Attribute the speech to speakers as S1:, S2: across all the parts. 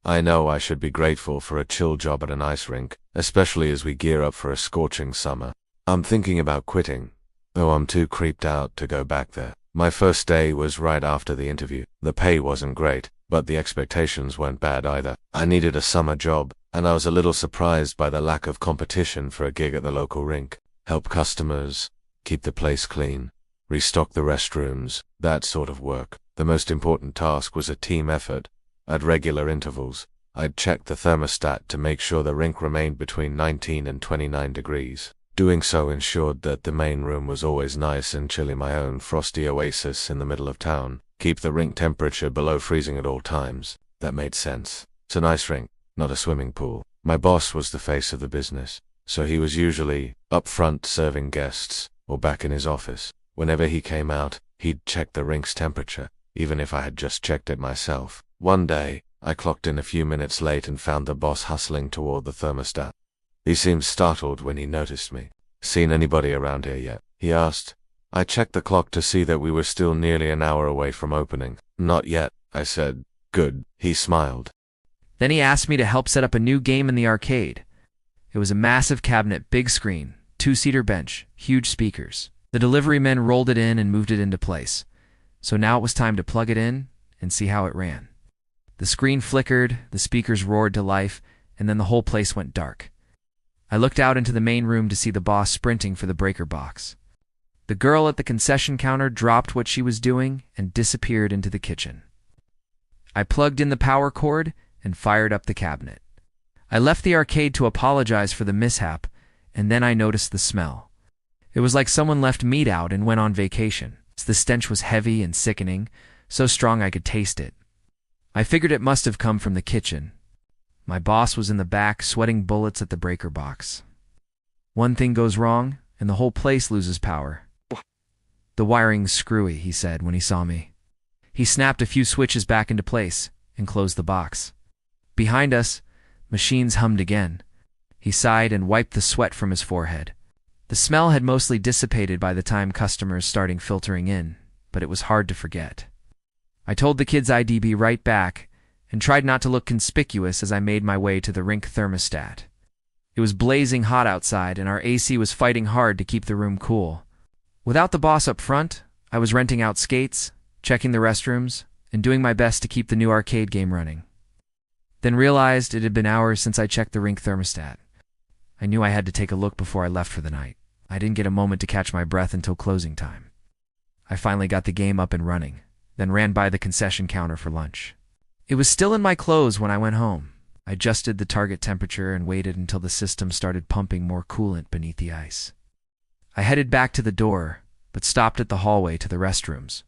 S1: I know I should be grateful for a chill job at an ice rink, especially as we gear up for a scorching summer. I'm thinking about quitting, though I'm too creeped out to go back there. My first day was right after the interview. The pay wasn't great, but the expectations weren't bad either. I needed a summer job, and I was a little surprised by the lack of competition for a gig at the local rink. Help customers, keep the place clean, restock the restrooms, that sort of work. The most important task was a team effort. At regular intervals, I'd check the thermostat to make sure the rink remained between 19 and 29 degrees. Doing so ensured that the main room was always nice and chilly, my own frosty oasis in the middle of town. Keep the rink temperature below freezing at all times. That made sense. It's an ice rink, not a swimming pool. My boss was the face of the business, so he was usually up front serving guests or back in his office. Whenever he came out, he'd check the rink's temperature, even if I had just checked it myself. One day, I clocked in a few minutes late and found the boss hustling toward the thermostat. He seemed startled when he noticed me. "Seen anybody around here yet?" he asked. I checked the clock to see that we were still nearly an hour away from opening. "Not yet," I said. "Good." He smiled.
S2: Then he asked me to help set up a new game in the arcade. It was a massive cabinet, big screen, two-seater bench, huge speakers. The delivery men rolled it in and moved it into place. So now it was time to plug it in and see how it ran. The screen flickered, the speakers roared to life, and then the whole place went dark. I looked out into the main room to see the boss sprinting for the breaker box. The girl at the concession counter dropped what she was doing and disappeared into the kitchen. I plugged in the power cord and fired up the cabinet. I left the arcade to apologize for the mishap, and then I noticed the smell. It was like someone left meat out and went on vacation. The stench was heavy and sickening, so strong I could taste it. I figured it must have come from the kitchen. My boss was in the back, sweating bullets at the breaker box. One thing goes wrong, and the whole place loses power. "The wiring's screwy," he said when he saw me. He snapped a few switches back into place and closed the box. Behind us, machines hummed again. He sighed and wiped the sweat from his forehead. The smell had mostly dissipated by the time customers started filtering in, but it was hard to forget. I told the kids I'd be right back and tried not to look conspicuous as I made my way to the rink thermostat. It was blazing hot outside, and our AC was fighting hard to keep the room cool. Without the boss up front, I was renting out skates, checking the restrooms, and doing my best to keep the new arcade game running. Then realized it had been hours since I checked the rink thermostat. I knew I had to take a look before I left for the night. I didn't get a moment to catch my breath until closing time. I finally got the game up and running, then ran by the concession counter for lunch. It was still in my clothes when I went home. I adjusted the target temperature and waited until the system started pumping more coolant beneath the ice. I headed back to the door, but stopped at the hallway to the restrooms.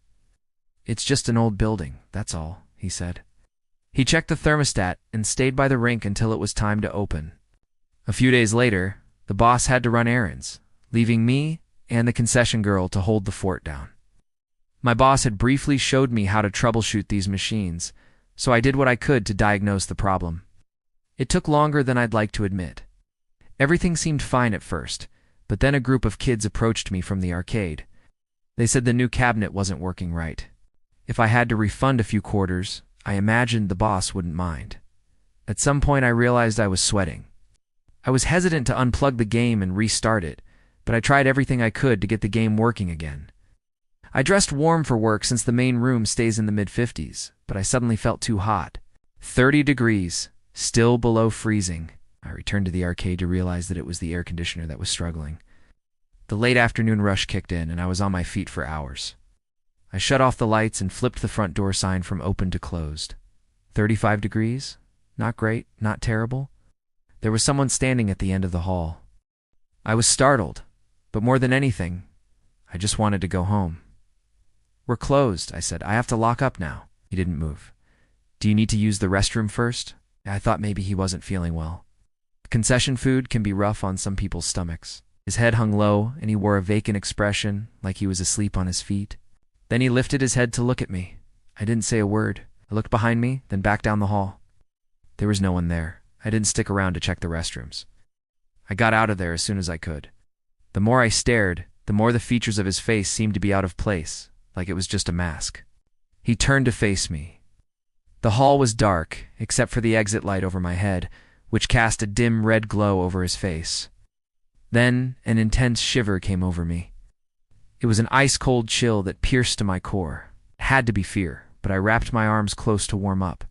S2: "It's just an old building, that's all," he said. He checked the thermostat and stayed by the rink until it was time to open. A few days later, the boss had to run errands, leaving me and the concession girl to hold the fort down. My boss had briefly showed me how to troubleshoot these machines, so I did what I could to diagnose the problem. It took longer than I'd like to admit. Everything seemed fine at first, but then a group of kids approached me from the arcade. They said the new cabinet wasn't working right. If I had to refund a few quarters, I imagined the boss wouldn't mind. At some point I realized I was sweating. I was hesitant to unplug the game and restart it, but I tried everything I could to get the game working again. I dressed warm for work since the main room stays in the mid-50s, but I suddenly felt too hot. 30 degrees, still below freezing. I returned to the arcade to realize that it was the air conditioner that was struggling. The late afternoon rush kicked in, and I was on my feet for hours. I shut off the lights and flipped the front door sign from open to closed. 35 degrees? Not great, not terrible. There was someone standing at the end of the hall. I was startled, but more than anything, I just wanted to go home. "We're closed," I said. "I have to lock up now." He didn't move. "Do you need to use the restroom first?" I thought maybe he wasn't feeling well. Concession food can be rough on some people's stomachs. His head hung low, and he wore a vacant expression, like he was asleep on his feet. Then he lifted his head to look at me. I didn't say a word. I looked behind me, then back down the hall. There was no one there. I didn't stick around to check the restrooms. I got out of there as soon as I could. The more I stared, the more the features of his face seemed to be out of place, like it was just a mask. He turned to face me. The hall was dark, except for the exit light over my head, which cast a dim red glow over his face. Then an intense shiver came over me. It was an ice-cold chill that pierced to my core. It had to be fear, but I wrapped my arms close to warm up.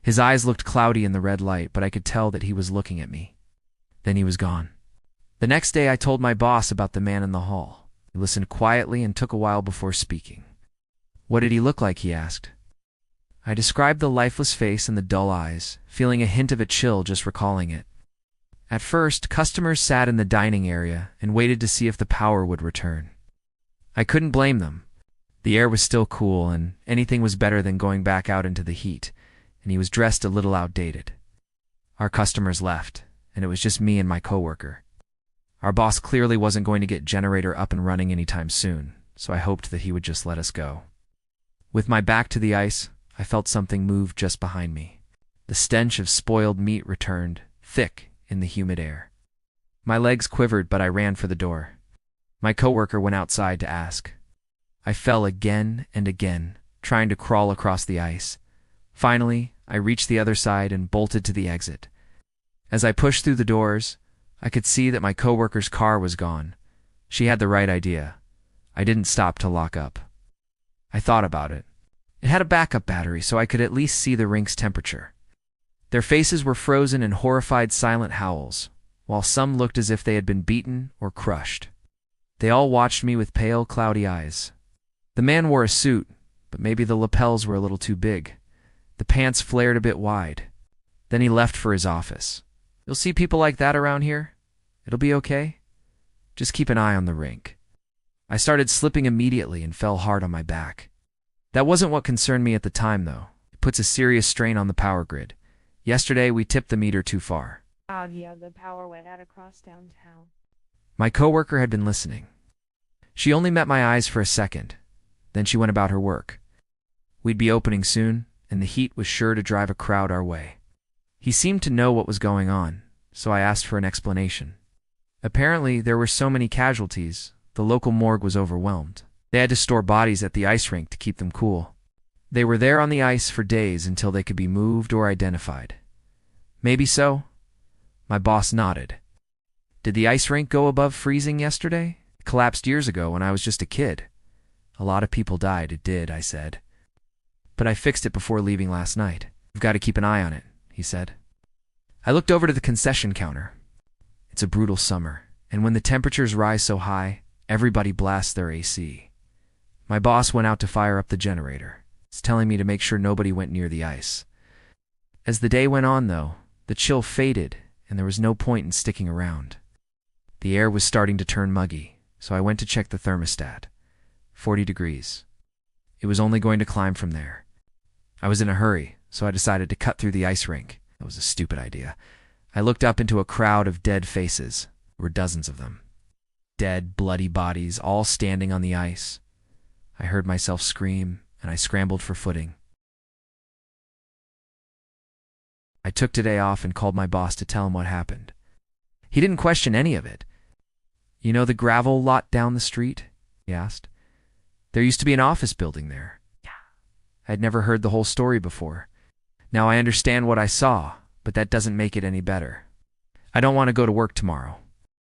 S2: His eyes looked cloudy in the red light, but I could tell that he was looking at me. Then he was gone. The next day I told my boss about the man in the hall. He listened quietly and took a while before speaking. "What did he look like?" he asked. I described the lifeless face and the dull eyes, feeling a hint of a chill just recalling it. At first, customers sat in the dining area and waited to see if the power would return. I couldn't blame them. The air was still cool, and anything was better than going back out into the heat, and he was dressed a little outdated. Our customers left, and it was just me and my coworker. Our boss clearly wasn't going to get generator up and running anytime soon, so I hoped that he would just let us go. With my back to the ice, I felt something move just behind me. The stench of spoiled meat returned, thick in the humid air. My legs quivered, but I ran for the door. My coworker went outside to ask. I fell again and again, trying to crawl across the ice. Finally, I reached the other side and bolted to the exit. As I pushed through the doors, I could see that my coworker's car was gone. She had the right idea. I didn't stop to lock up. I thought about it. It had a backup battery, so I could at least see the rink's temperature. Their faces were frozen in horrified silent howls, while some looked as if they had been beaten or crushed. They all watched me with pale, cloudy eyes. The man wore a suit, but maybe the lapels were a little too big. The pants flared a bit wide. Then he left for his office. "You'll see people like that around here. It'll be okay. Just keep an eye on the rink." I started slipping immediately and fell hard on my back. That wasn't what concerned me at the time, though. It puts a serious strain on the power grid. Yesterday, we tipped the meter too far.
S3: Yeah, the power went out across downtown.
S2: My coworker had been listening. She only met my eyes for a second. Then she went about her work. We'd be opening soon, and the heat was sure to drive a crowd our way. He seemed to know what was going on, so I asked for an explanation. Apparently, there were so many casualties, the local morgue was overwhelmed. They had to store bodies at the ice rink to keep them cool. They were there on the ice for days until they could be moved or identified. Maybe so. My boss nodded. Did the ice rink go above freezing yesterday? It collapsed years ago when I was just a kid. A lot of people died, it did, I said. But I fixed it before leaving last night. We've got to keep an eye on it, he said. I looked over to the concession counter. It's a brutal summer, and when the temperatures rise so high, everybody blasts their AC. My boss went out to fire up the generator. He's telling me to make sure nobody went near the ice. As the day went on, though, the chill faded, and there was no point in sticking around. The air was starting to turn muggy, so I went to check the thermostat. 40 degrees. It was only going to climb from there. I was in a hurry, so I decided to cut through the ice rink. That was a stupid idea. I looked up into a crowd of dead faces. There were dozens of them. Dead, bloody bodies, all standing on the ice. I heard myself scream, and I scrambled for footing. I took today off and called my boss to tell him what happened. He didn't question any of it. "You know the gravel lot down the street?" he asked. "There used to be an office building there." I had never heard the whole story before. Now I understand what I saw, but that doesn't make it any better. I don't want to go to work tomorrow.